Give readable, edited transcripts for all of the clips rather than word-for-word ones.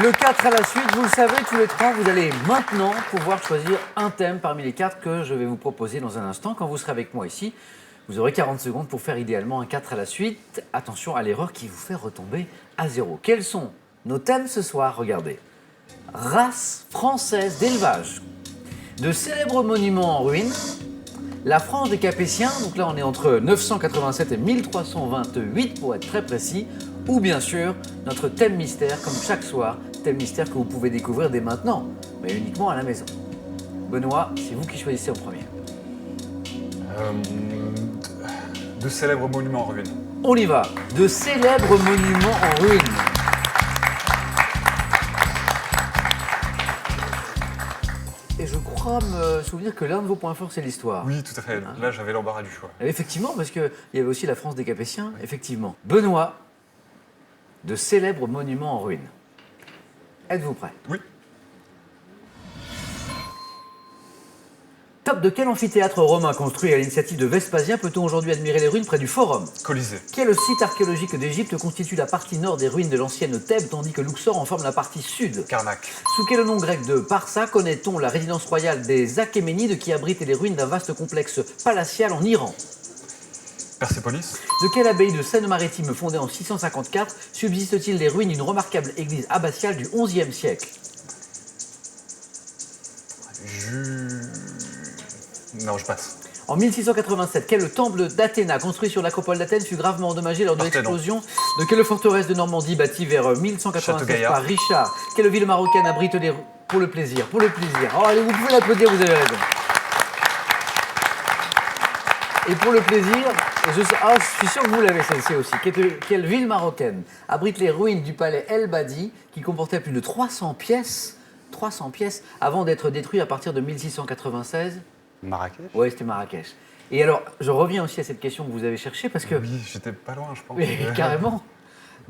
Le 4 à la suite, vous le savez, tous les trois, vous allez maintenant pouvoir choisir un thème parmi les cartes que je vais vous proposer dans un instant. Quand vous serez avec moi ici, vous aurez 40 secondes pour faire idéalement un 4 à la suite. Attention à l'erreur qui vous fait retomber à 0. Quels sont nos thèmes ce soir? Regardez. Race française d'élevage, de célèbres monuments en ruine, la France des Capétiens, donc là on est entre 987 et 1328 pour être très précis, ou bien sûr notre thème mystère, comme chaque soir, thème mystère que vous pouvez découvrir dès maintenant, mais uniquement à la maison. Benoît, c'est vous qui choisissez en premier. De célèbres monuments en ruine. On y va, de célèbres monuments en ruine. Et je crois me souvenir que l'un de vos points forts, c'est l'histoire. Oui, tout à fait. Là, j'avais l'embarras du choix. Effectivement, parce qu'il y avait aussi la France des Capétiens, effectivement. Benoît, de célèbres monuments en ruine. Êtes-vous prêt? Oui. Top de quel amphithéâtre romain construit à l'initiative de Vespasien peut-on aujourd'hui admirer les ruines près du Forum? Colisée. Quel site archéologique d'Égypte constitue la partie nord des ruines de l'ancienne Thèbes tandis que Luxor en forme la partie sud? Karnak. Sous quel nom grec de Parsa connaît-on la résidence royale des Achéménides qui abrite les ruines d'un vaste complexe palatial en Iran? Persépolis. De quelle abbaye de Seine-Maritime fondée en 654 subsiste-t-il les ruines d'une remarquable église abbatiale du XIe siècle? Non, je passe. En 1687, quel temple d'Athéna construit sur l'acropole d'Athènes fut gravement endommagé lors de Parthénon. l'explosion de quelle forteresse de Normandie bâtie vers 1187 Château-Gaillard. par Richard? Quelle ville marocaine abrite les... Pour le plaisir, pour le plaisir. Oh, allez, vous pouvez l'applaudir, vous avez raison. Et pour le plaisir, je suis sûr que vous l'avez celle-ci aussi. Quelle ville marocaine abrite les ruines du palais El Badi qui comportait plus de 300 pièces avant d'être détruit à partir de 1696? Marrakech. Oui, c'était Marrakech. Et alors, je reviens aussi à cette question que vous avez cherchée parce que, Oui, j'étais pas loin, je pense. mais carrément,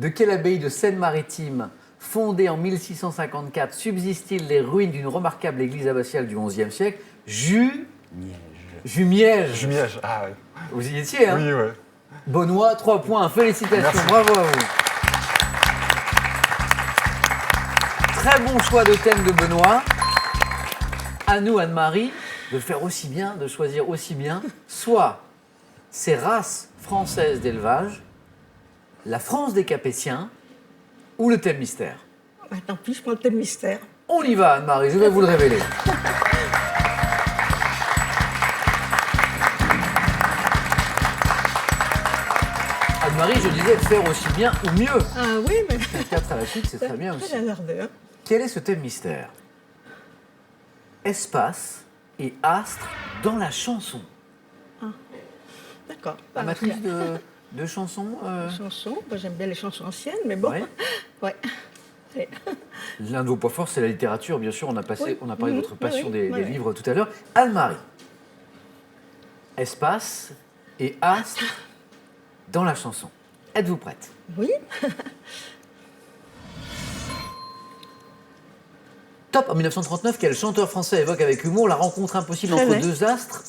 de quelle abbaye de Seine-Maritime, fondée en 1654, subsistent-ils les ruines d'une remarquable église abbatiale du XIe siècle? Jumièges. Jumièges. Ah, oui. Vous y étiez, hein? Oui, ouais. Benoît, 3 points, félicitations, Merci. bravo à vous. Très bon choix de thème de Benoît. À nous, Anne-Marie, de faire aussi bien, de choisir aussi bien, soit ces races françaises d'élevage, la France des Capétiens ou le thème mystère. Bah, tant pis, je prends le thème mystère. On y va, Anne-Marie, je vais vous le révéler. Anne-Marie, je disais faire aussi bien ou mieux. Ah oui, mais 4 à la suite, c'est très bien aussi. très hasardeux. Quel est ce thème mystère? Espace et astre dans la chanson. D'accord. Amatrice de chansons Chansons, moi, j'aime bien les chansons anciennes, mais bon. Ouais. Ouais. C'est- L'un de vos points forts, c'est la littérature, bien sûr. On a parlé de votre passion oui, des oui. livres tout à l'heure. Anne-Marie, espace et astre dans la chanson. Êtes-vous prête? Oui. Top. En 1939, quel chanteur français évoque avec humour la rencontre impossible entre Prévet. deux astres?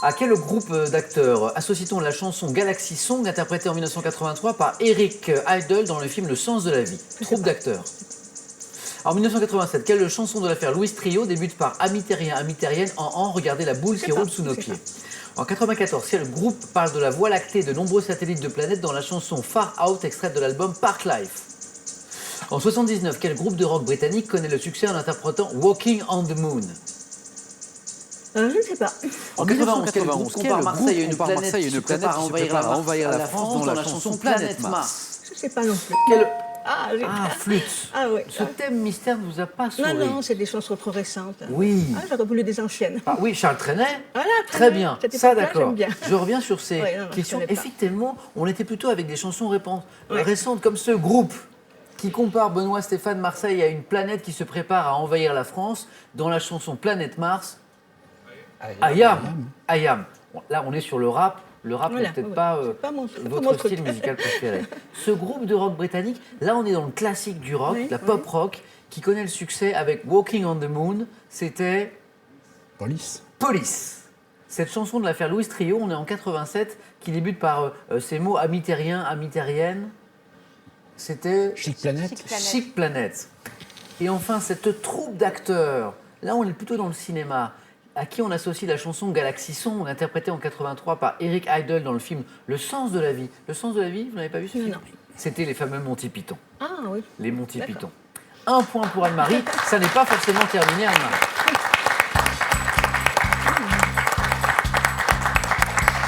À quel groupe d'acteurs associe-t-on la chanson Galaxy Song interprétée en 1983 par Eric Idle dans le film Le Sens de la vie? Troupe d'acteurs. En 1987, quelle chanson de l'affaire Louis Trio débute par Ami terrien, ami terrienne, regardez la boule qui pas, roule sous nos je sais pieds? En 1994, quel groupe parle de la Voie lactée de nombreux satellites de planètes dans la chanson Far Out extraite de l'album Park Life? En 1979, quel groupe de rock britannique connaît le succès en interprétant Walking on the Moon? Je ne sais pas. En 1991, quel groupe compare Marseille à une planète qui se prépare à envahir la France dans la chanson Planète Mars? Je ne sais pas non plus. Ah, j'ai- Ah, flûte. Ah oui. Ce thème mystère ne vous a pas souri? Non, non, c'est des chansons trop récentes. Oui. Ah, j'aurais voulu des anciennes. Ah oui, Charles Trenet. Voilà, Très bien, Cette ça époque-là, d'accord. j'aime bien. Je reviens sur ces Ouais, non, non, je questions. connais pas. Effectivement, on était plutôt avec des chansons Ouais. récentes comme ce groupe qui compare Benoît Stéphane Marseille à une planète qui se prépare à envahir la France dans la chanson Planète Mars. Ayam. Ayam. Bon, là, on est sur le rap. Le rap Voilà, n'est peut-être ouais. pas C'est pas mon- c'est pas votre mon truc. style musical préféré. Ce groupe de rock britannique, là, on est dans le classique du rock, Oui, la oui. pop rock, qui connaît le succès avec Walking on the Moon. C'était Police. Police. Cette chanson de l'affaire Louis Trio, on est en 87, qui débute par ces mots ami terrien, ami terrienne. C'était Chic Planète. Chic Planète. Et enfin, cette troupe d'acteurs, là on est plutôt dans le cinéma, à qui on associe la chanson Galaxy Song, interprétée en 83 par Eric Idle dans le film Le sens de la vie. Le sens de la vie, vous n'avez pas vu ce film? Non. C'était les fameux Monty Python. Ah oui. Les Monty D'accord. Python. Un point pour Anne-Marie, ça n'est pas forcément terminé, Anne-Marie.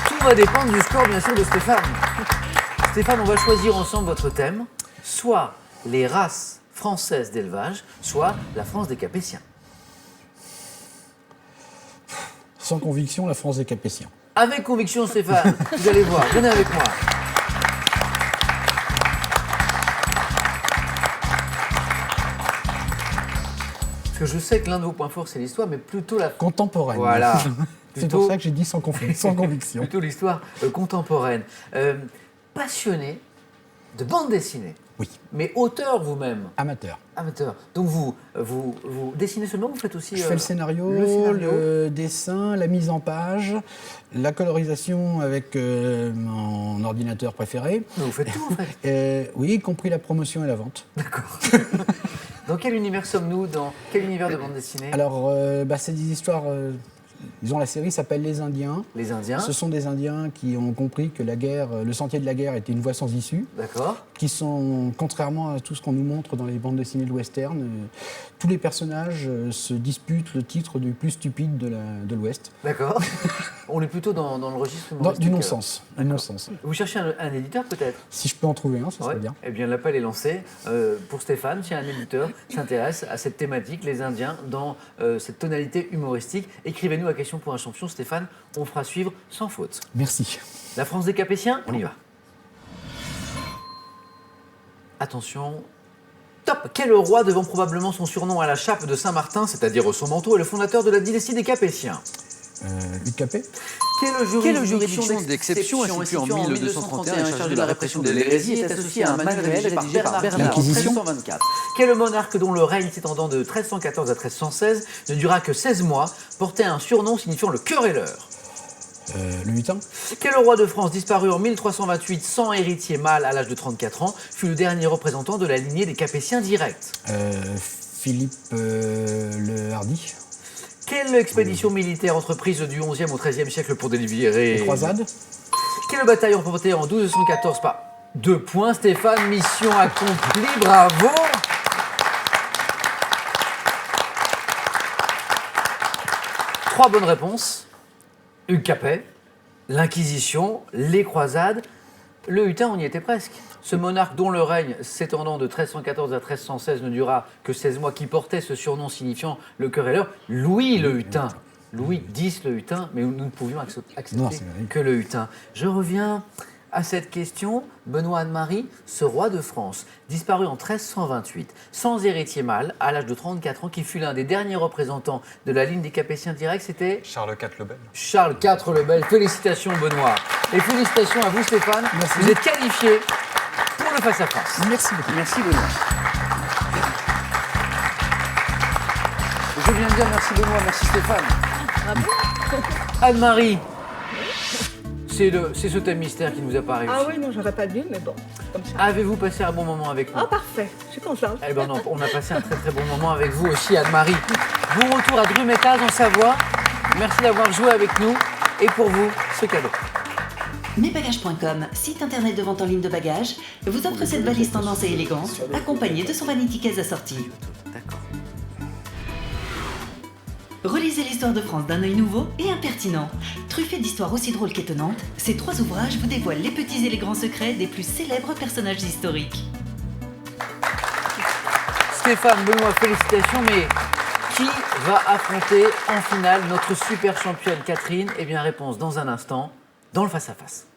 Tout va dépendre du score, bien sûr, de Stéphane. Stéphane, on va choisir ensemble votre thème, soit les races françaises d'élevage, soit la France des Capétiens. Sans conviction, la France des Capétiens. Avec conviction, Stéphane, vous allez voir, venez avec moi. Parce que je sais que l'un de vos points forts, c'est l'histoire, mais plutôt la... Contemporaine. Voilà. C'est pour ça que j'ai dit sans conviction. Plutôt l'histoire contemporaine. Passionné de bande dessinée. Oui, Mais auteur vous-même, amateur. amateur. Donc vous dessinez seulement, vous faites aussi... Je fais le scénario, scénario. le dessin, la mise en page, la colorisation avec mon ordinateur préféré. Mais vous faites tout en fait. Oui, y compris la promotion et la vente. D'accord. Dans quel univers sommes-nous? Dans quel univers de bande dessinée? Alors, c'est des histoires... disons, la série s'appelle Les Indiens. Les Indiens. Ce sont des Indiens qui ont compris que la guerre, le sentier de la guerre était une voie sans issue, D'accord. qui sont, contrairement à tout ce qu'on nous montre dans les bandes dessinées de western, tous les personnages se disputent le titre du plus stupide de l'Ouest. D'accord. On est plutôt dans le registre Du humoristique. non-sens. Du non-sens. Vous cherchez un éditeur peut-être? Si je peux en trouver un, ça serait Ouais. bien. Eh bien, l'appel est lancé pour Stéphane, si un éditeur s'intéresse à cette thématique, les Indiens, dans cette tonalité humoristique. Écrivez-nous à Question pour un champion, Stéphane, on fera suivre sans faute. Merci. La France des Capétiens, on y va. Attention. Top! Quel roi devant probablement son surnom à la chape de Saint-Martin, c'est-à-dire son manteau, est le fondateur de la dynastie des Capétiens? Luc Capet. Quelle juridiction d'exception instituée en 1231 et chargée de la répression de l'hérésie est associée à un manuel rédigé par Bernard en L'Inquisition. 1324? Quel monarque dont le règne s'étendant de 1314 à 1316 ne dura que 16 mois portait un surnom signifiant le querelleur? Le lutin. Quel roi de France disparu en 1328 sans héritier mâle à l'âge de 34 ans fut le dernier représentant de la lignée des Capétiens directs? Philippe le Hardy. Quelle expédition militaire entreprise du XIe au XIIIe siècle pour délivrer... Les croisades. Quelle bataille remportée en 1214 par 2 points? Stéphane, mission accomplie, bravo! Trois bonnes réponses. Hugues Capet, l'Inquisition, les croisades. Le hutin, on y était presque. Ce monarque dont le règne s'étendant de 1314 à 1316 ne dura que 16 mois, qui portait ce surnom signifiant le querelleur, Louis le hutin. Louis X le hutin, mais nous ne pouvions accepter Non, c'est vrai. que le hutin. Je reviens à cette question. Benoît Anne-Marie, ce roi de France, disparu en 1328, sans héritier mâle, à l'âge de 34 ans, qui fut l'un des derniers représentants de la ligne des Capétiens directs, c'était Charles IV le Bel. Charles IV le Bel. Félicitations Benoît. Et félicitations à vous Stéphane. Merci. Vous êtes qualifié pour le face-à-face. Merci beaucoup. Merci Benoît. Je viens de dire merci Benoît, merci Stéphane. Ah bon? Anne-Marie, c'est ce thème mystère qui ne nous a pas réussi. Ah oui, non, j'aurais pas dû, mais bon, comme ça. Avez-vous passé un bon moment avec nous? Ah, parfait, je suis contente. Eh ben non, on a passé un très très bon moment avec vous aussi, Anne-Marie. Bon retour à Drumettaz en Savoie. Merci d'avoir joué avec nous. Et pour vous, ce cadeau. Mesbagages.com, site internet de vente en ligne de bagages, vous offre cette valise tendance et élégante, accompagnée de son vanity case assorti. D'accord. Relisez l'histoire de France d'un œil nouveau et impertinent. Truffé d'histoires aussi drôles qu'étonnantes, ces 3 ouvrages vous dévoilent les petits et les grands secrets des plus célèbres personnages historiques. Stéphane, Benoît, félicitations, mais qui va affronter en finale notre super championne Catherine? Eh bien, réponse dans un instant, dans le face-à-face.